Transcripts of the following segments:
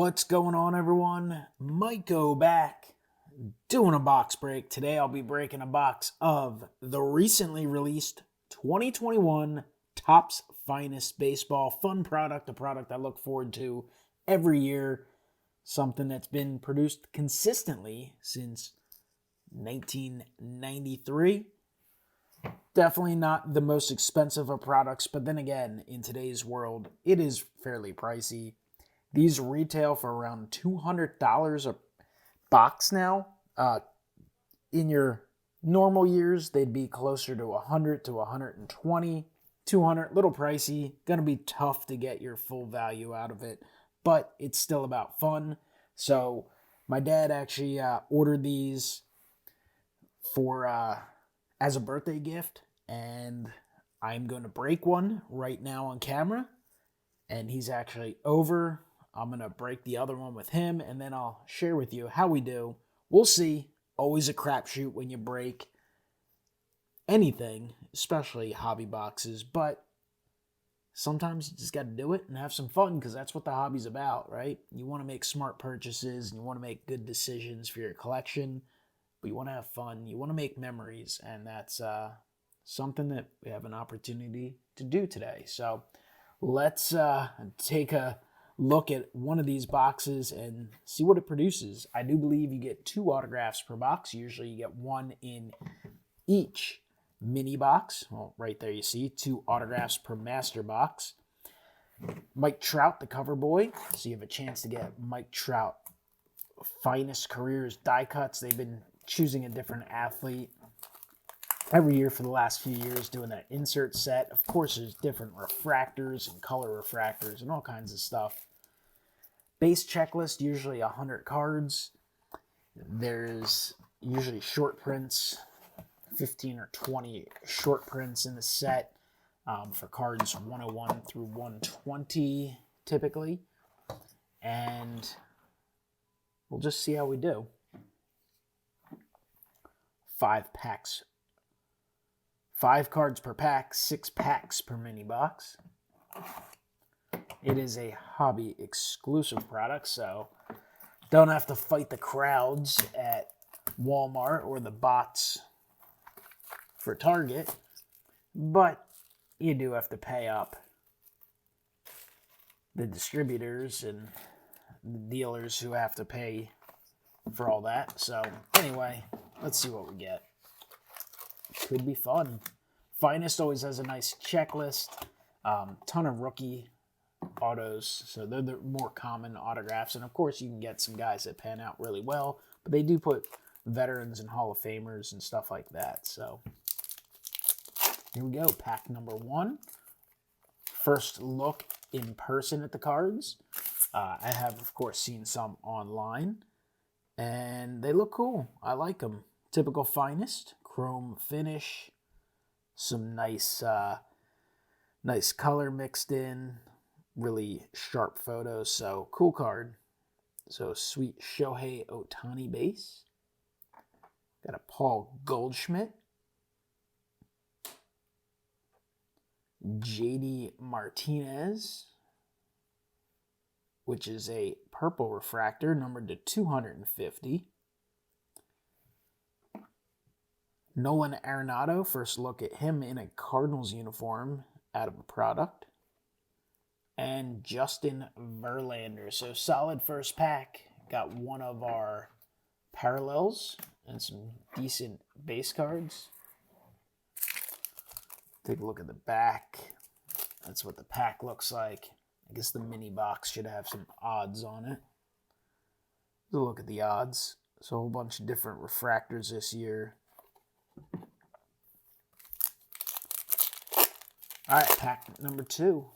What's going on, everyone? MikeO back doing a box break. Today I'll be breaking a box of the recently released 2021 Topps Finest Baseball. Fun product, a product I look forward to every year. Something that's been produced consistently since 1993. Definitely not the most expensive of products, but then again, in today's world, it is fairly pricey. These retail for around $200 a box now. In your normal years, they'd be closer to 100 to 120, 200. Little pricey. Gonna be tough to get your full value out of it, but it's still about fun. So my dad actually ordered these for as a birthday gift, and I'm going to break one right now on camera. And he's actually over. I'm going to break the other one with him, and then I'll share with you how we do. We'll see. Always a crapshoot when you break anything, especially hobby boxes, but sometimes you just got to do it and have some fun, because that's what the hobby's about, right? You want to make smart purchases, and you want to make good decisions for your collection, but you want to have fun. You want to make memories, and that's something that we have an opportunity to do today. So let's take a look at one of these boxes and see what it produces. I do believe you get 2 autographs per box. Usually you get 1 in each mini box. Well, right there you see 2 autographs per master box. Mike Trout, the cover boy. So you have a chance to get Mike Trout Finest Careers die cuts. They've been choosing a different athlete every year for the last few years, doing that insert set. Of course, there's different refractors and color refractors and all kinds of stuff. Base checklist, usually 100 cards. There's usually short prints, 15 or 20 short prints in the set for cards 101 through 120 typically. And we'll just see how we do. 5 packs. 5 cards per pack, 6 packs per mini box. It is a hobby exclusive product, so don't have to fight the crowds at Walmart or the bots for Target, but you do have to pay up the distributors and the dealers who have to pay for all that. So anyway, let's see what we get. Could be fun. Finest always has a nice checklist. Ton of rookie autos, so they're the more common autographs. And of course, you can get some guys that pan out really well, but they do put veterans and Hall of Famers and stuff like that. So here we go. Pack number 1. First look in person at the cards. I have, of course, seen some online, and they look cool. I like them. Typical Finest. Chrome finish, some nice color mixed in, really sharp photos, so cool card. So sweet Shohei Ohtani base. Got a Paul Goldschmidt, JD Martinez, which is a purple refractor numbered to 250. Nolan Arenado, first look at him in a Cardinals uniform out of a product. And Justin Verlander. So solid first pack. Got one of our parallels and some decent base cards. Take a look at the back. That's what the pack looks like. I guess the mini box should have some odds on it. Let's look at the odds. So a whole bunch of different refractors this year. All right, pack number 2.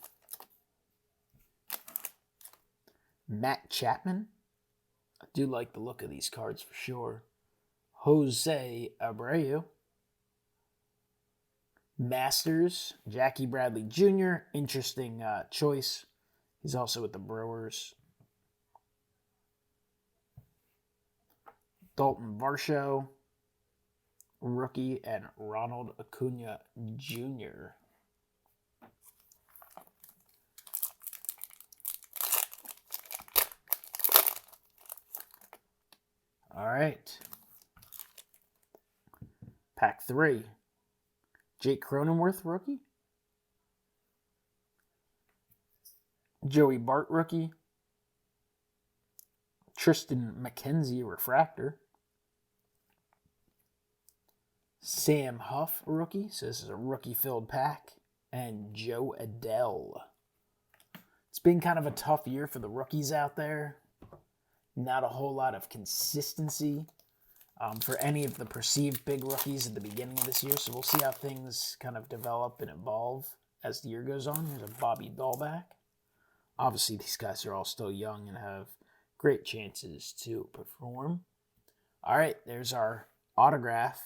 Matt Chapman. I do like the look of these cards for sure. Jose Abreu. Masters, Jackie Bradley Jr. Interesting choice. He's also with the Brewers. Dalton Varsho, rookie, and Ronald Acuna Jr. All right. Pack 3. Jake Cronenworth, rookie. Joey Bart, rookie. Tristan McKenzie, refractor. Sam Huff, rookie. So this is a rookie-filled pack. And Joe Adele. It's been kind of a tough year for the rookies out there. Not a whole lot of consistency for any of the perceived big rookies at the beginning of this year. So we'll see how things kind of develop and evolve as the year goes on. Here's a Bobby Dahlback. Obviously, these guys are all still young and have great chances to perform. All right, there's our autograph.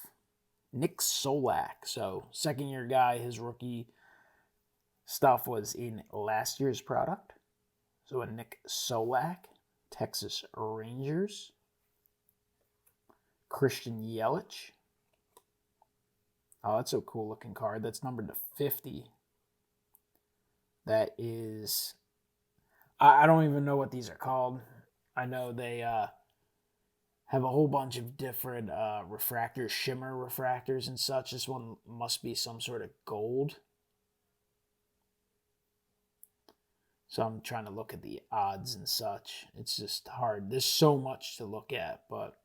Nick Solak. So, second-year guy, his rookie stuff was in last year's product. So, a Nick Solak, Texas Rangers. Christian Yelich. Oh, that's a cool-looking card. That's numbered to 50. That is... I don't even know what these are called. I know they have a whole bunch of different refractors, shimmer refractors and such. This one must be some sort of gold. So I'm trying to look at the odds and such. It's just hard. There's so much to look at, but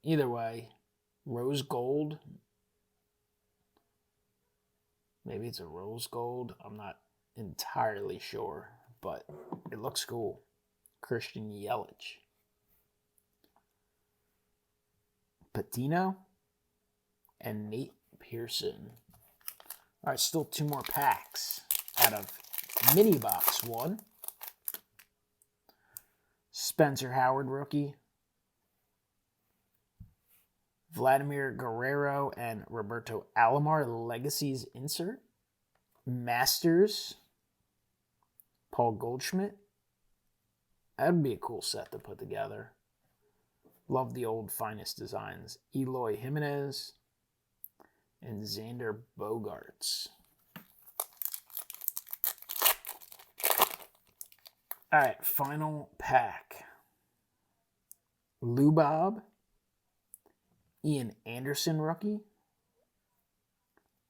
either way, rose gold. Maybe it's a rose gold. I'm not entirely sure, but it looks cool. Christian Yelich. Patino and Nate Pearson. All right, still 2 more packs out of mini box 1. Spencer Howard, rookie. Vladimir Guerrero and Roberto Alomar, Legacies insert. Masters, Paul Goldschmidt. That'd be a cool set to put together. Love the old finest designs. Eloy Jimenez and Xander Bogaerts. All right, final pack. Lou Bob, Ian Anderson, rookie.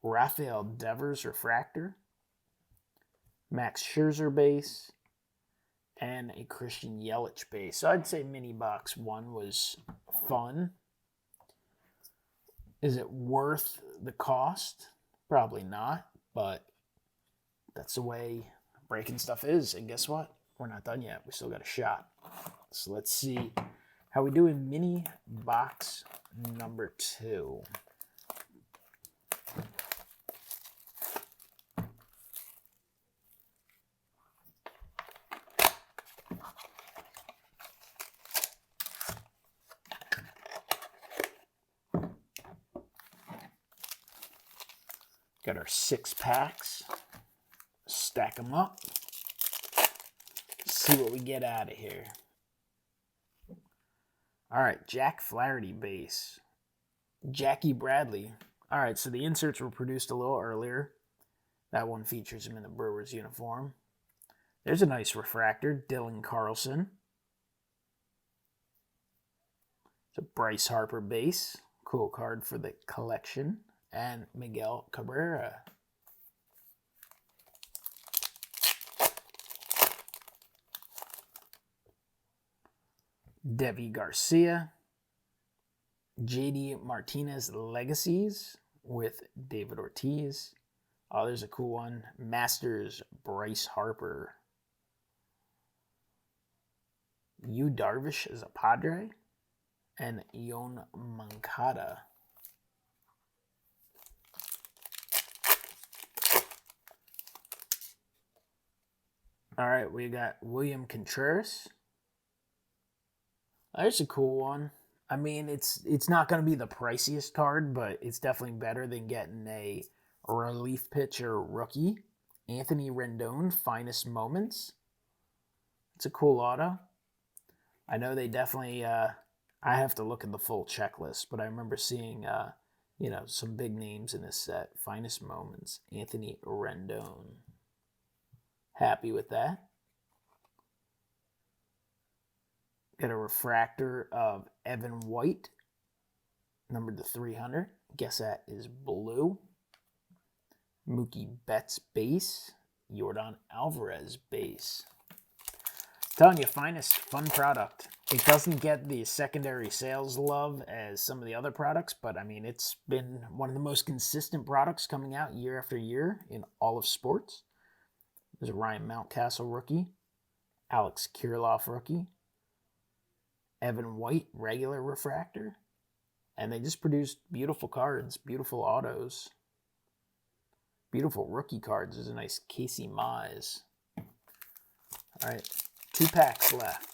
Rafael Devers, refractor. Max Scherzer base. And a Christian Yelich base. So I'd say mini box 1 was fun. Is it worth the cost? Probably not, but that's the way breaking stuff is. And guess what? We're not done yet. We still got a shot. So let's see how we do in mini box number 2. Got our 6 packs. Stack them up. See what we get out of here. All right, Jack Flaherty base. Jackie Bradley. All right, so the inserts were produced a little earlier. That one features him in the Brewers uniform. There's a nice refractor, Dylan Carlson. It's a Bryce Harper base. Cool card for the collection. And Miguel Cabrera. Devi Garcia. JD Martinez Legacies with David Ortiz. Oh, there's a cool one. Masters Bryce Harper. Yu Darvish is a Padre. And Yon Moncada. All right, we got William Contreras. There's a cool one. I mean, it's not going to be the priciest card, but it's definitely better than getting a relief pitcher rookie. Anthony Rendon, Finest Moments. It's a cool auto. I know they definitely, I have to look at the full checklist, but I remember seeing, some big names in this set. Finest Moments, Anthony Rendon. Happy with that. Got a refractor of Evan White, numbered to 300. Guess that is blue. Mookie Betts base. Yordan Alvarez base. Telling you, finest fun product. It doesn't get the secondary sales love as some of the other products, but I mean, it's been one of the most consistent products coming out year after year in all of sports. There's a Ryan Mountcastle rookie, Alex Kirilloff rookie, Evan White regular refractor, and they just produced beautiful cards, beautiful autos, beautiful rookie cards. There's a nice Casey Mize. All right, 2 packs left.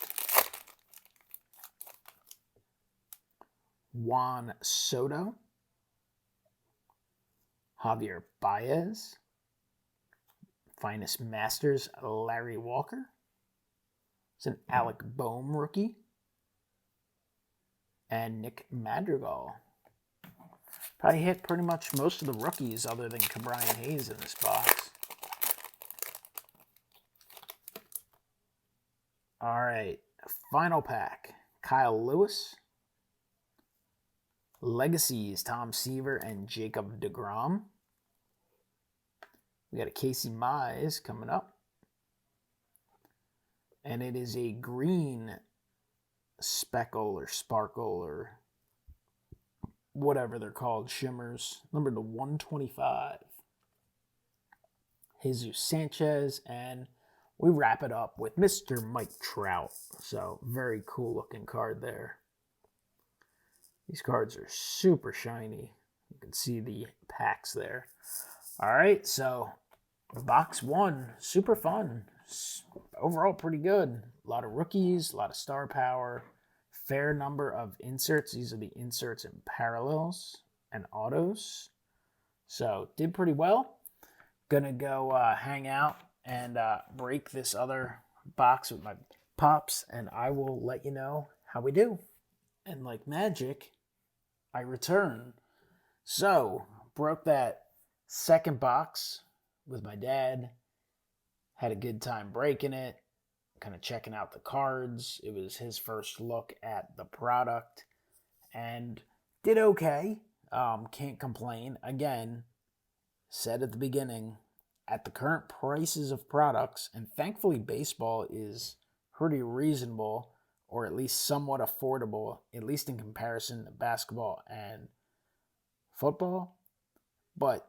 Juan Soto, Javier Baez, Finest Masters Larry Walker. It's an Alec Boehm rookie. And Nick Madrigal. Probably hit pretty much most of the rookies other than Brian Hayes in this box. All right, final pack. Kyle Lewis. Legacies, Tom Seaver and Jacob deGrom. We got a Casey Mize coming up. And it is a green speckle or sparkle or whatever they're called, shimmers, numbered to 125. Jesus Sanchez, and we wrap it up with Mr. Mike Trout. So very cool looking card there. These cards are super shiny. You can see the packs there. All right, so box 1, super fun. Overall pretty good. A lot of rookies, a lot of star power, fair number of inserts. These are the inserts and parallels and autos. So did pretty well. Gonna go hang out and break this other box with my pops, and I will let you know how we do. And like magic, I return. So broke that second box with my dad. Had a good time breaking it, kind of checking out the cards. It was his first look at the product and did okay. Can't complain. Again, said at the beginning, at the current prices of products, and thankfully baseball is pretty reasonable or at least somewhat affordable, at least in comparison to basketball and football. But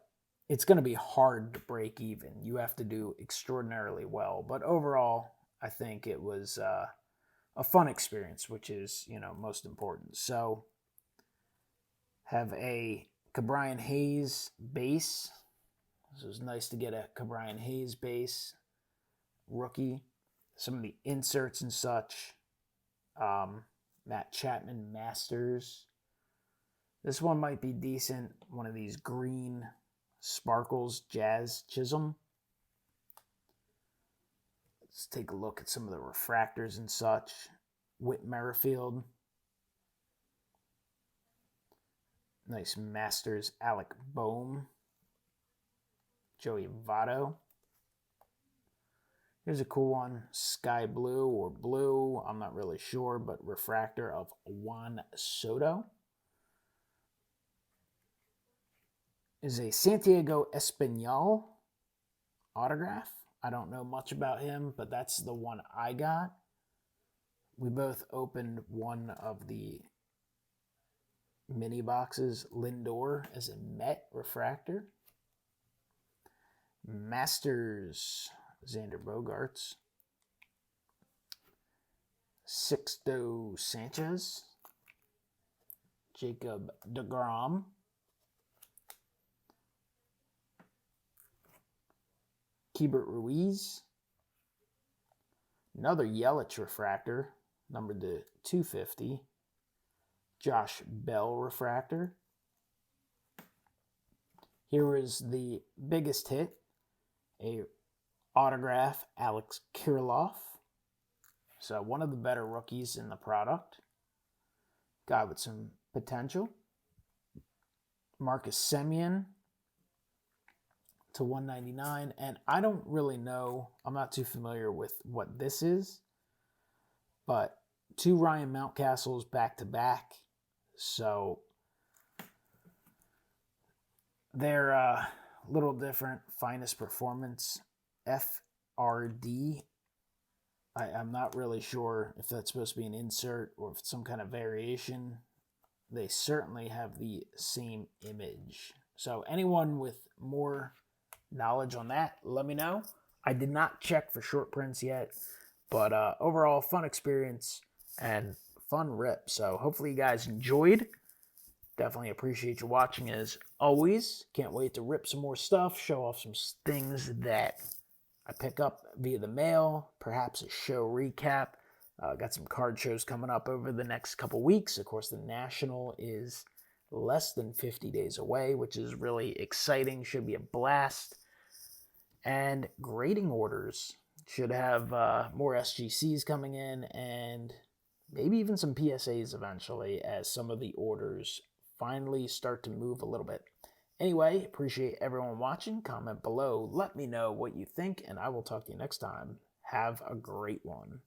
it's going to be hard to break even. You have to do extraordinarily well. But overall, I think it was a fun experience, which is, most important. So have a Brian Hayes base. So it was nice to get a Brian Hayes base rookie. Some of the inserts and such. Matt Chapman Masters. This one might be decent. One of these green sparkles Jazz Chisholm. Let's take a look at some of the refractors and such. Whit Merrifield. Nice Masters Alec Boehm. Joey Votto. Here's a cool one. Sky Blue or Blue. I'm not really sure, but refractor of Juan Soto. Is a Santiago Espinal autograph. I don't know much about him, but that's the one I got. We both opened one of the mini boxes. Lindor as a Met refractor. Masters, Xander Bogaerts. Sixto Sanchez. Jacob deGrom. Keibert Ruiz. Another Yelich refractor, numbered to 250. Josh Bell refractor. Here is the biggest hit, a autograph, Alex Kirilloff. So one of the better rookies in the product. Guy with some potential. Marcus Semien to 199, and I don't really know, I'm not too familiar with what this is, but 2 Ryan Mountcastles back to back. So they're a little different. Finest Performance, FRD. I'm not really sure if that's supposed to be an insert or if it's some kind of variation. They certainly have the same image. So anyone with more knowledge on that, let me know. I did not check for short prints yet, but overall fun experience and fun rip. So hopefully you guys enjoyed. Definitely appreciate you watching as always. Can't wait to rip some more stuff, show off some things that I pick up via the mail, perhaps a show recap. Got some card shows coming up over the next couple weeks. Of course, the National is less than 50 days away, which is really exciting. Should be a blast. And grading orders. Should have more SGCs coming in and maybe even some PSAs eventually as some of the orders finally start to move a little bit. Anyway, appreciate everyone watching. Comment below. Let me know what you think, and I will talk to you next time. Have a great one.